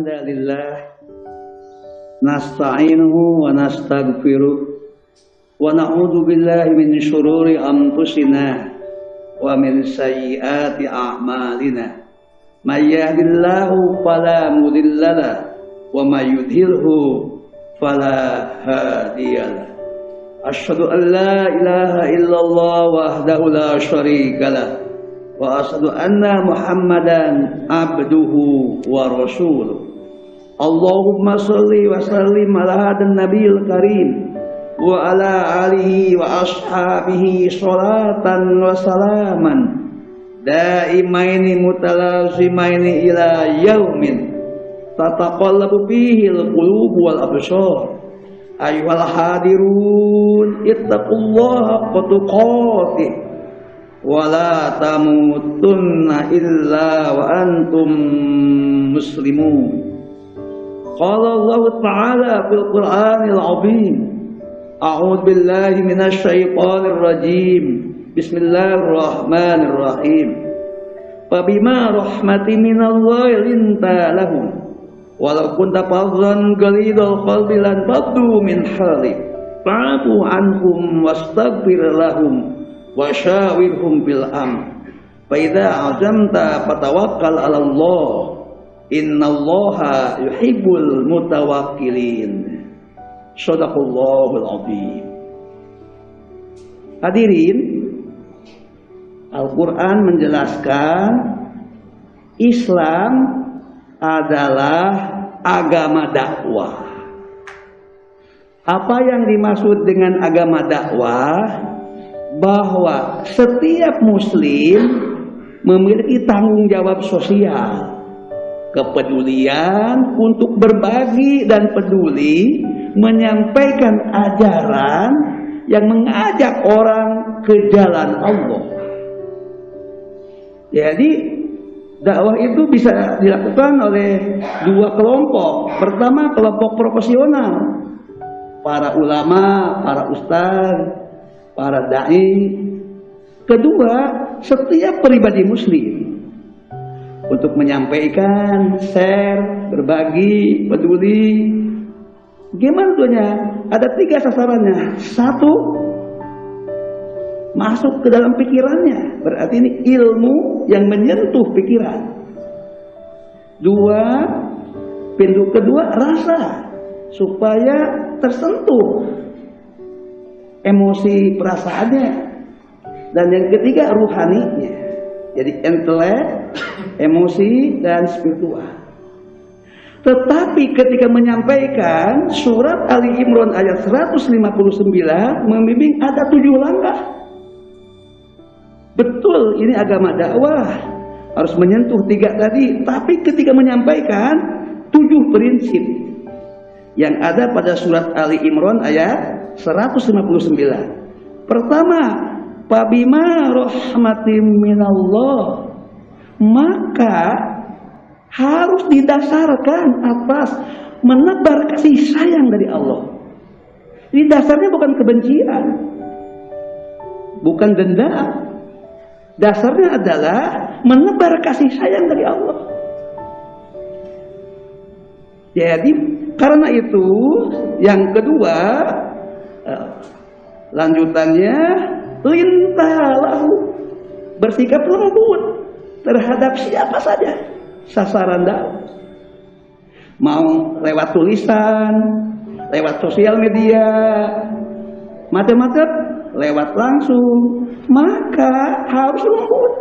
Alhamdulillah nasta'inuhu wa nastaghfiruh wa na'udzu billahi min syururi anfusina wa min sayyiati a'malina may yahdihillahu fala mudhillalah wa may yudhlilhu fala hadiyalah. Asyhadu an la ilaha illallah wahdahu la syarikalah wa asyhadu anna Muhammadan abduhu wa rasuluh. Allahumma sholli wa sallim ala hadan nabiyil karim wa ala alihi wa ashabihi sholatan wa salaman daimaini mutalazimaini ila yaumin tataqallabu fihi al-qulub wal absar. Ayyuhal hadirun ittaqullaha haqqa tuqatih wa la tamutunna illa wa antum muslimun. Qala Allah Ta'ala fil Qur'anil 'azim. A'udzu billahi minasy syaithanir rajim. Bismillahirrahmanirrahim. Fabima rahmatin minallahi linta lahum walau kunta fadhan ghalidhal qalbi lan faddu min hawlik fa'fu anhum wastaghfir lahum wasyawirhum bil amr fa idza azamta fatawakkal 'ala Allah innallaha yuhibbul mutawakkilin. Shadaqallahul azim. Hadirin, Al-Quran menjelaskan Islam adalah agama dakwah. Apa yang dimaksud dengan agama dakwah? Bahwa setiap muslim memiliki tanggung jawab sosial, kepedulian untuk berbagi dan peduli menyampaikan ajaran yang mengajak orang ke jalan Allah. Jadi dakwah itu bisa dilakukan oleh dua kelompok. Pertama, kelompok profesional, para ulama, para ustaz, para dai. Kedua, setiap pribadi muslim untuk menyampaikan, share, berbagi, peduli. Gimana tuhnya? Ada 3 sasarannya. 1, masuk ke dalam pikirannya, berarti ini ilmu yang menyentuh pikiran. 2, pintu kedua rasa, supaya tersentuh emosi perasaannya. Dan yang ketiga ruhaninya, jadi intelek, emosi, dan spiritual. Tetapi ketika menyampaikan surat Ali Imran ayat 159 membimbing ada 7 langkah. Betul, ini agama dakwah harus menyentuh 3 tadi. Tapi ketika menyampaikan 7 prinsip yang ada pada surat Ali Imran ayat 159. Pertama, Fabima rahmatim minallah, maka harus didasarkan atas menebar kasih sayang dari Allah. Ini dasarnya bukan kebencian, bukan dendam. Dasarnya adalah menebar kasih sayang dari Allah. Jadi karena itu yang kedua, lanjutannya lintalahu, bersikap lembut terhadap siapa saja sasaran dakwah. Mau lewat tulisan, lewat sosial media, macam-macam, lewat langsung, maka harus lembut,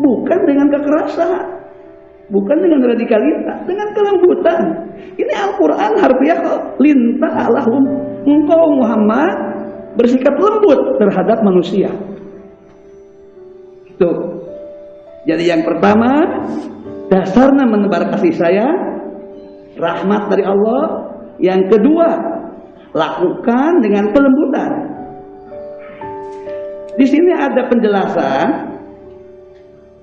bukan dengan kekerasan, bukan dengan radikalitas, dengan kelembutan. Ini Al-Quran harfiah, lintalahum, engkau Muhammad bersikap lembut terhadap manusia. Tuh. Jadi yang pertama, dasarnya menebar kasih sayang, rahmat dari Allah. Yang kedua, lakukan dengan kelembutan. Di sini ada penjelasan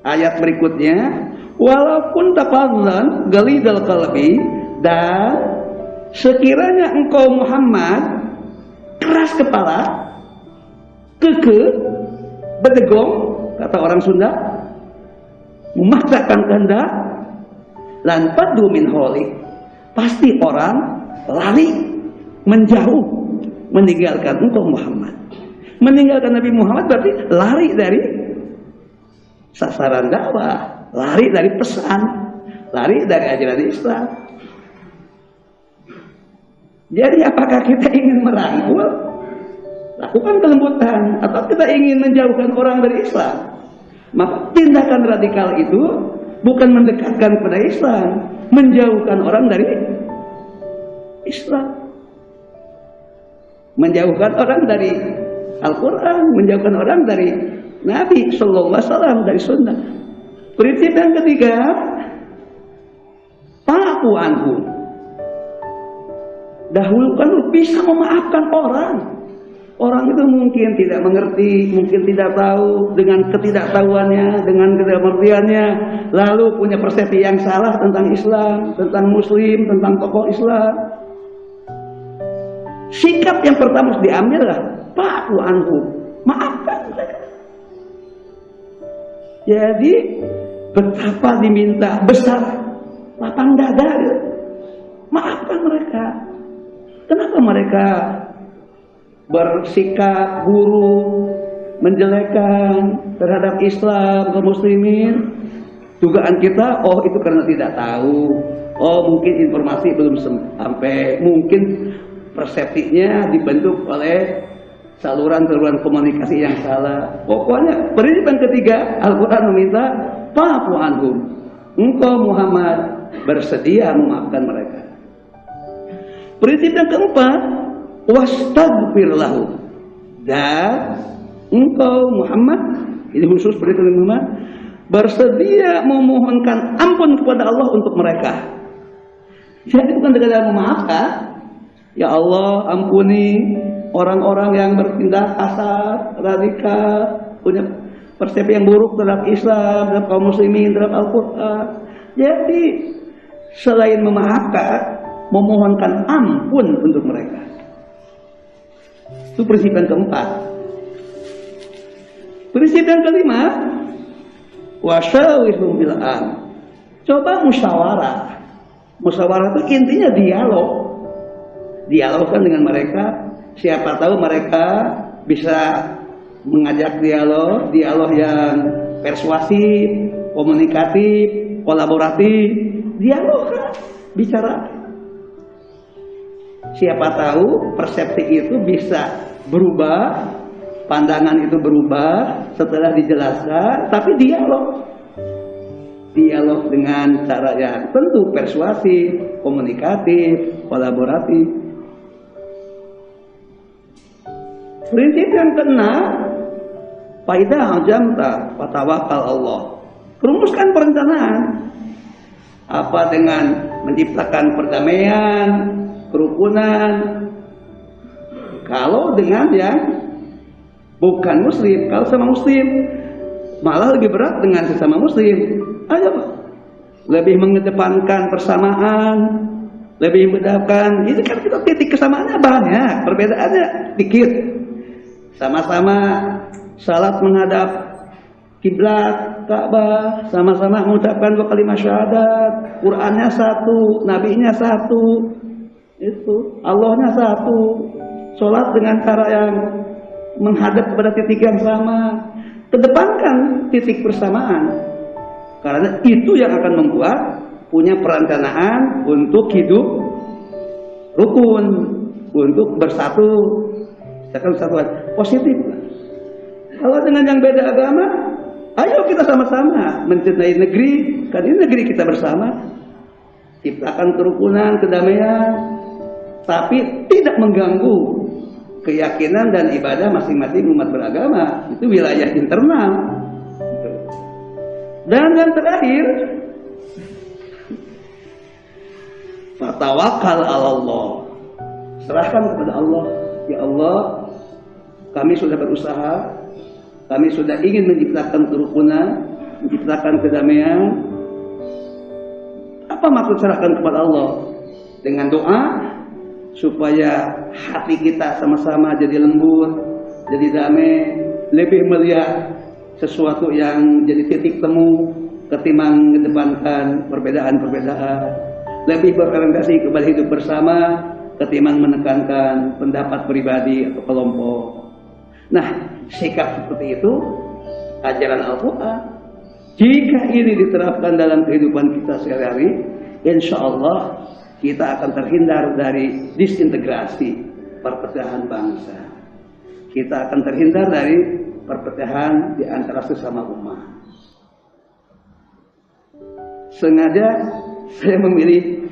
ayat berikutnya, walaupun tafadhan ghalidhal qalbi, dan sekiranya engkau Muhammad keras kepala, kekeh, bedegong, kata orang Sunda, memaksakan kehendak, lan faddu min hawlik. Pasti orang lari, menjauh, meninggalkan engkau Muhammad. Meninggalkan Nabi Muhammad berarti lari dari sasaran dakwah, lari dari pesan, lari dari ajaran Islam. Jadi apakah kita ingin merangkul, lakukan kelembutan, atau kita ingin menjauhkan orang dari Islam? Maka tindakan radikal itu bukan mendekatkan kepada Islam, menjauhkan orang dari Islam, menjauhkan orang dari Al-Quran, menjauhkan orang dari Nabi Sallallahu Alaihi Wasallam, dari Sunnah. Prinsip yang ketiga, fa'fu anhu. Dahulukan, bisa memaafkan orang. Orang itu mungkin tidak mengerti, mungkin tidak tahu, dengan ketidaktahuannya, dengan ketidakmengertiannya, lalu punya persepsi yang salah tentang Islam, tentang Muslim, tentang tokoh Islam. Sikap yang pertama harus diambil lah, fa'fu anhu, maafkan mereka. Jadi betapa diminta besar lapang dada, maafkan mereka. Kenapa mereka bersikap buruk, menjelekkan terhadap Islam, kaum muslimin? Dugaan kita, oh itu karena tidak tahu, oh mungkin informasi belum sampai, mungkin persepsinya dibentuk oleh saluran-saluran komunikasi yang salah. Pokoknya prinsip yang ketiga, Al-Quran meminta fa'fu anhum. Engkau Muhammad bersedia memaafkan mereka. Prinsip yang keempat, wastaghfir lahum. Dan engkau Muhammad, ini khusus prinsip Muhammad, bersedia memohonkan ampun kepada Allah untuk mereka. Jadi bukan sekadar memaafkan, ya Allah ampuni orang-orang yang bertindak kasar, radikal, punya persepsi yang buruk terhadap Islam, terhadap kaum muslimin, terhadap Al-Quran. Jadi selain memaafkan, memohonkan ampun untuk mereka. Itu prinsip yang keempat. Prinsip yang kelima, wasyawirhum bil amr. Coba musyawarah. Musyawarah itu intinya dialog. Dialogkan dengan mereka. Siapa tahu mereka bisa mengajak dialog yang persuasif, komunikatif, kolaboratif. Dialogkan, bicara. Siapa tahu persepsi itu bisa berubah, pandangan itu berubah setelah dijelaskan, tapi dialog dengan cara yang tentu persuasif, komunikatif, kolaboratif. Prinsip yang keenam, faidah ajamta fatawakal Allah. Rumuskan perencanaan. Apa dengan menciptakan perdamaian, kerukunan. Kalau dengan yang bukan muslim, kalau sama muslim malah lebih berat dengan sesama muslim. Ayo Pak, lebih mengedepankan persamaan, lebih membedakan. Ini kan kita titik kesamaannya banyak, perbedaannya dikit. Sama-sama salat menghadap kiblat Ka'bah, sama-sama mengucapkan dua kalimat syahadat, Qur'annya satu, nabinya satu. Itu Allahnya satu, sholat dengan cara yang menghadap kepada titik yang sama, kedepankan titik persamaan, karena itu yang akan membuat punya perencanaan untuk hidup rukun, untuk bersatu, akan satuan positif. Kalau dengan yang beda agama, ayo kita sama-sama mencintai negeri, kan ini negeri kita bersama, ciptakan kerukunan, kedamaian, tapi tidak mengganggu keyakinan dan ibadah masing-masing umat beragama. Itu wilayah internal. Dan yang terakhir, fatawakal ala Allah. Serahkan kepada Allah. Ya Allah, kami sudah berusaha, kami sudah ingin menciptakan kerukunan, menciptakan kedamaian. Apa maksud serahkan kepada Allah? Dengan doa supaya hati kita sama-sama jadi lembut, jadi damai, lebih melihat sesuatu yang jadi titik temu ketimbang mengedepankan perbedaan-perbedaan, lebih berorientasi kepada hidup bersama ketimbang menekankan pendapat pribadi atau kelompok. Nah, sikap seperti itu ajaran Al-Quran. Jika ini diterapkan dalam kehidupan kita sehari-hari, insya Allah kita akan terhindar dari disintegrasi perpecahan bangsa. Kita akan terhindar dari perpecahan di antara sesama umat. Sengaja saya memilih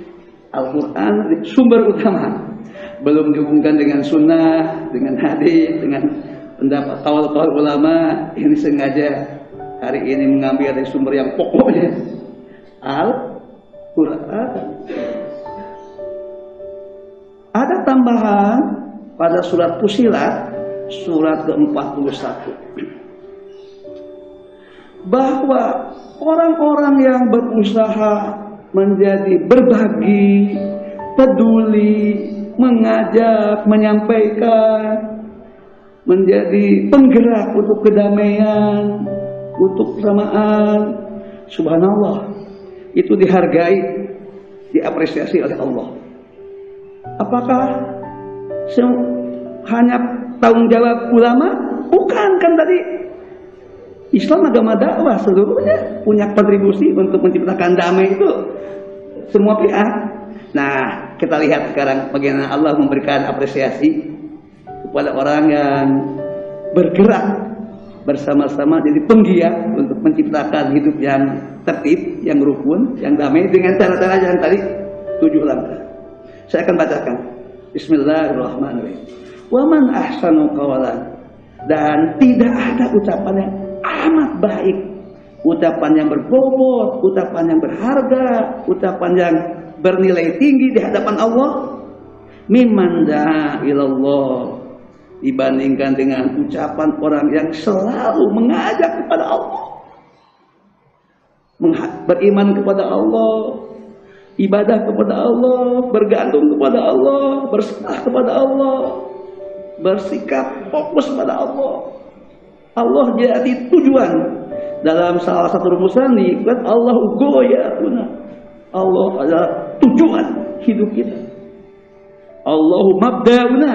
Al-Quran sumber utama, belum dihubungkan dengan sunnah, dengan hadis, dengan pendapat kaul-kaul ulama. Ini sengaja hari ini mengambil dari sumber yang pokoknya, Al-Quran. Ada tambahan pada surat Fussilat, surat ke-41, bahwa orang-orang yang berusaha menjadi berbagi, peduli, mengajak, menyampaikan, menjadi penggerak untuk kedamaian, untuk kesamaan, subhanallah, itu dihargai, diapresiasi oleh Allah. Apakah hanya tanggung jawab ulama? Bukan, kan tadi Islam agama dakwah, seluruhnya punya kontribusi untuk menciptakan damai itu semua pihak. Nah, kita lihat sekarang bagaimana Allah memberikan apresiasi kepada orang yang bergerak bersama-sama jadi penggiat untuk menciptakan hidup yang tertib, yang rukun, yang damai dengan cara-cara yang tadi 7 langkah. Saya akan bacakan. Bismillahirrahmanirrahim. Wa man ahsanu qawalan, dan tidak ada ucapan yang amat baik, ucapan yang berbobot, ucapan yang berharga, ucapan yang bernilai tinggi di hadapan Allah, mimman da'a ilallah, dibandingkan dengan ucapan orang yang selalu mengajak kepada Allah, beriman kepada Allah, ibadah kepada Allah, bergantung kepada Allah, berserah kepada Allah, bersikap fokus pada Allah. Allah jadi tujuan. Dalam salah satu rumusan diikut Allah goyatuna. Allah adalah tujuan hidup kita. Allahu mabda'una.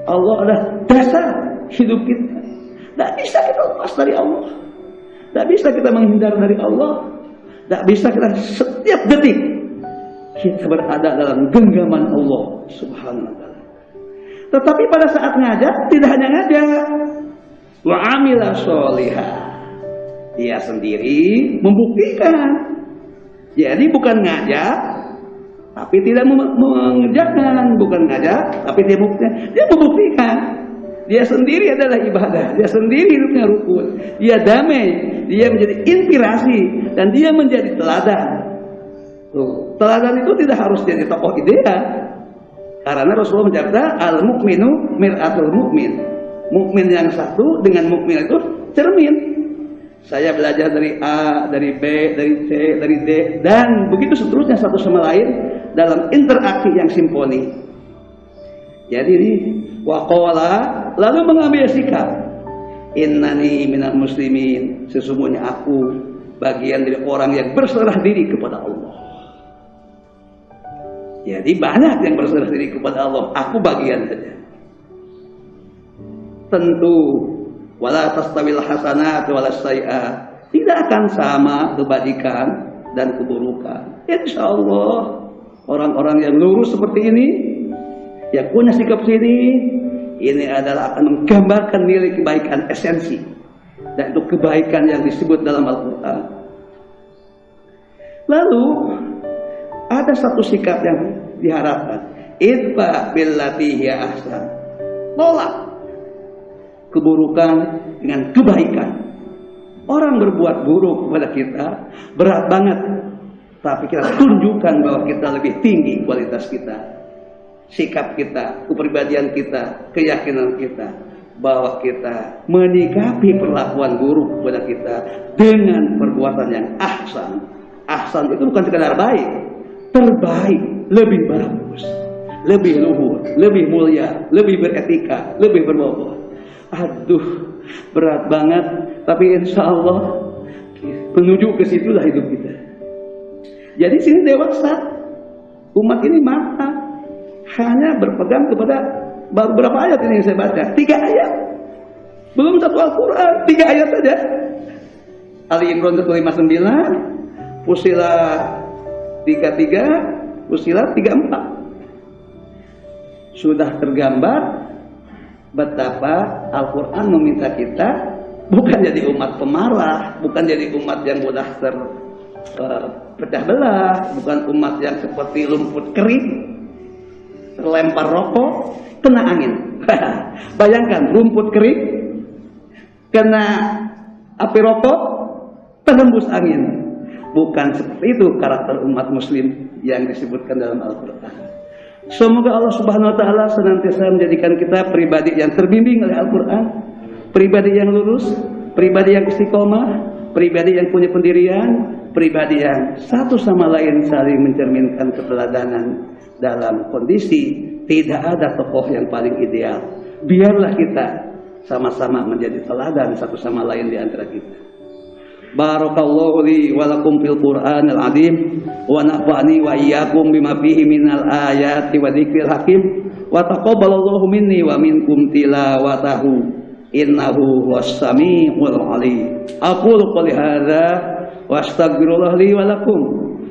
Allah adalah dasar hidup kita. Tidak bisa kita lepas dari Allah. Tidak bisa kita menghindar dari Allah. Tidak bisa kita setiap detik kita berada dalam genggaman Allah Subhanahu wa ta'ala. Tetapi pada saat ngajak, tidak hanya ngajak, wa amila sholihah, dia sendiri membuktikan. Jadi bukan ngajak tapi tidak mengerjakan, bukan ngajak tapi dia membuktikan. Dia sendiri adalah ibadah, dia sendiri hidupnya rukun, dia damai, dia menjadi inspirasi, dan dia menjadi teladan. Tuh, teladan itu tidak harus jadi tokoh ideal, karena Rasulullah menjaga al-mu'minu mir'atul mu'min. Mukmin yang satu dengan mukmin itu cermin. Saya belajar dari A, dari B, dari C, dari D, dan begitu seterusnya satu sama lain dalam interaksi yang simfoni. Jadi ini waqala, lalu mengambil sikap, innani minal muslimin, sesungguhnya aku bagian dari orang yang berserah diri kepada Allah. Jadi banyak yang berserah diri kepada Allah, aku bagian saja. Tentu wala tastawil hasanat walas sayyi'at, tidak akan sama kebajikan dan keburukan. Insyaallah orang-orang yang lurus seperti ini, yang punya sikap ini adalah akan menggambarkan nilai kebaikan esensi, dan itu kebaikan yang disebut dalam Al-Quran. Lalu ada satu sikap yang diharapkan, idfa billati hiya ahsan, tolak keburukan dengan kebaikan. Orang berbuat buruk kepada kita berat banget, tapi kita tunjukkan bahwa kita lebih tinggi kualitas kita, sikap kita, kepribadian kita, keyakinan kita, bahwa kita menyikapi perlakuan buruk kepada kita dengan perbuatan yang ahsan. Ahsan itu bukan sekadar baik, terbaik, lebih bagus, lebih luhur, lebih mulia, lebih beretika, lebih berbobot. Aduh, berat banget, tapi insya Allah Menuju ke situlah hidup kita. Jadi sini dewasa, umat ini maka hanya berpegang kepada beberapa ayat ini yang saya baca, 3 ayat, belum satu Al-Quran, 3 ayat saja. Ali Imran 159, Fussilat 33, Fussilat 34. Sudah tergambar betapa Al-Quran meminta kita bukan jadi umat pemarah, bukan jadi umat yang mudah terpecah belah, bukan umat yang seperti lumpur kering, terlempar rokok, kena angin. Bayangkan rumput kering, kena api rokok, terhembus angin. Bukan seperti itu karakter umat muslim yang disebutkan dalam Al-Quran. Semoga Allah Subhanahu wa Ta'ala senantiasa menjadikan kita pribadi yang terbimbing oleh Al-Quran, pribadi yang lurus, pribadi yang istiqomah, pribadi yang punya pendirian, pribadi yang satu sama lain saling mencerminkan keteladanan dalam kondisi tidak ada tokoh yang paling ideal. Biarlah kita sama-sama menjadi teladan satu sama lain di antara kita. Barakallahu li wa lakum fil Qur'anil azim wa nafa'ani wa iyyakum bima fihi minal ayati wa dzikril hakim wa taqabbalallahu minni wa minkum tilawatahu innahu was-sami'ul 'alim. Aqulu qouli hadza wa astaghfirullah li wa lakum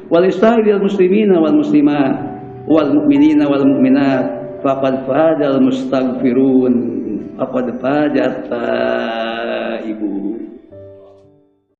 wa lisa'iril muslimina wal muslimat wal mu'minina wal mu'minat faqad fazal mustaghfirun faqad fazat taibun.